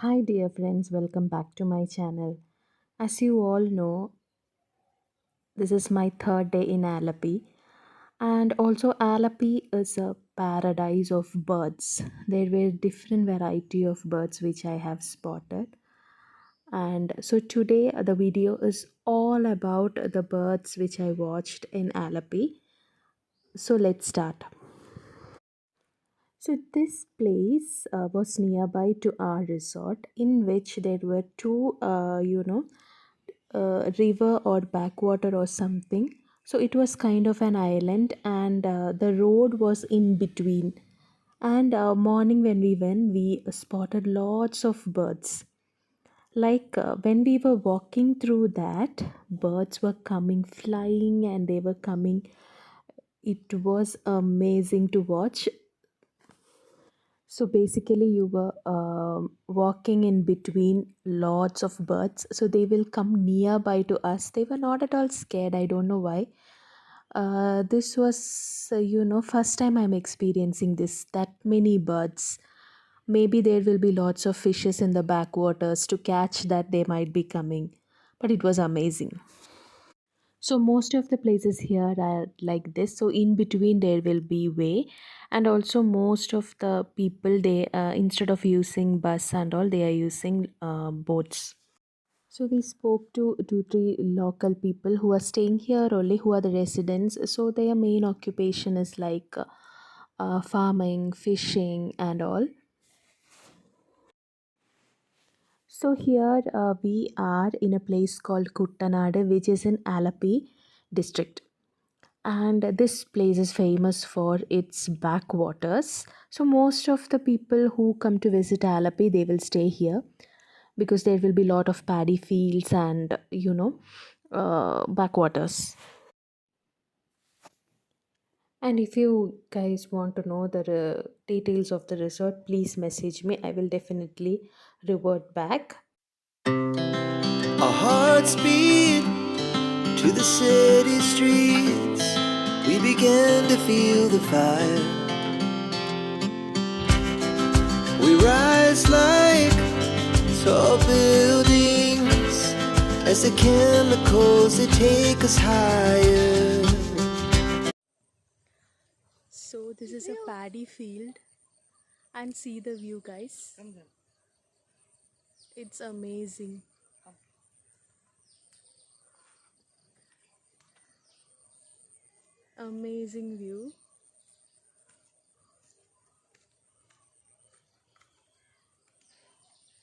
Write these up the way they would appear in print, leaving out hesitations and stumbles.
Hi, dear friends, welcome back to my channel. As you all know, this is my third day in Alapi, and also Alapi is a paradise of birds. There were different variety of birds which I have spotted, and so today the video is all about the birds which I watched in Alapi. So let's start. So this place was nearby to our resort, in which there were two, river or backwater or something. So it was kind of an island, and the road was in between. And morning when we went, we spotted lots of birds. Like when we were walking through that, birds were coming flying, and they were coming. It was amazing to watch. So basically, you were walking in between lots of birds. So they will come nearby to us. They were not at all scared. I don't know why. This was, first time I'm experiencing this. That many birds. Maybe there will be lots of fishes in the backwaters to catch that they might be coming. But it was amazing. So most of the places here are like this. So in between there will be way, and also most of the people, they instead of using bus and all, they are using boats. So we spoke to two three local people who are staying here only, who are the residents. So their main occupation is like farming, fishing, and all. So here we are in a place called Kuttanad, which is in Alapi district. And this place is famous for its backwaters, so most of the people who come to visit Alapi, they will stay here because there will be a lot of paddy fields and backwaters. And if you guys want to know the details of the resort, please message me. I will definitely revert back. Our hearts beat to the city streets. We began to feel the fire. We rise like tall buildings as the chemicals they take us higher. So this is a paddy field, and see the view, guys. It's amazing. Amazing view.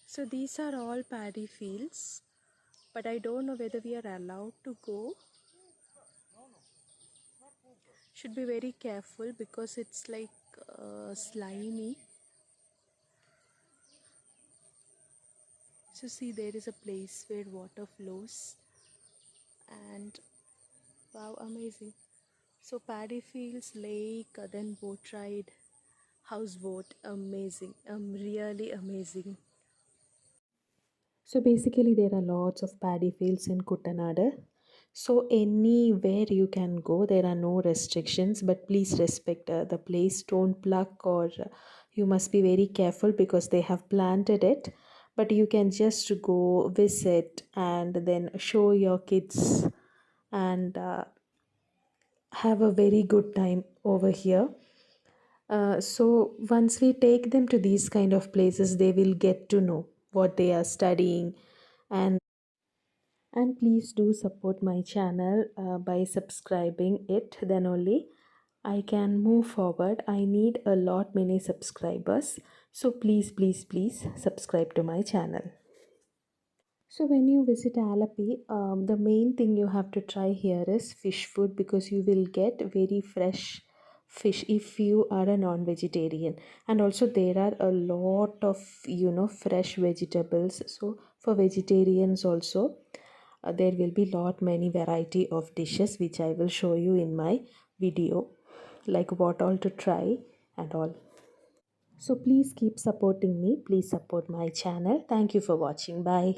So these are all paddy fields, but I don't know whether we are allowed to go. Should be very careful because it's like slimy. So see, there is a place where water flows, and wow, amazing. So paddy fields, lake, then boat ride, houseboat, amazing, really amazing. So basically, there are lots of paddy fields in Kuttanad. So anywhere you can go, there are no restrictions, but please respect the place. Don't pluck, or you must be very careful because they have planted it. But you can just go visit and then show your kids and have a very good time over here. So once we take them to these kind of places, they will get to know what they are studying. And please do support my channel by subscribing it, then only I can move forward. I need a lot many subscribers, so please subscribe to my channel. So when you visit Alapi, the main thing you have to try here is fish food, because you will get very fresh fish if you are a non-vegetarian. And also there are a lot of fresh vegetables. So for vegetarians also, there will be lot many variety of dishes which I will show you in my video, like what all to try and all. So please keep supporting me. Please support my channel. Thank you for watching. Bye.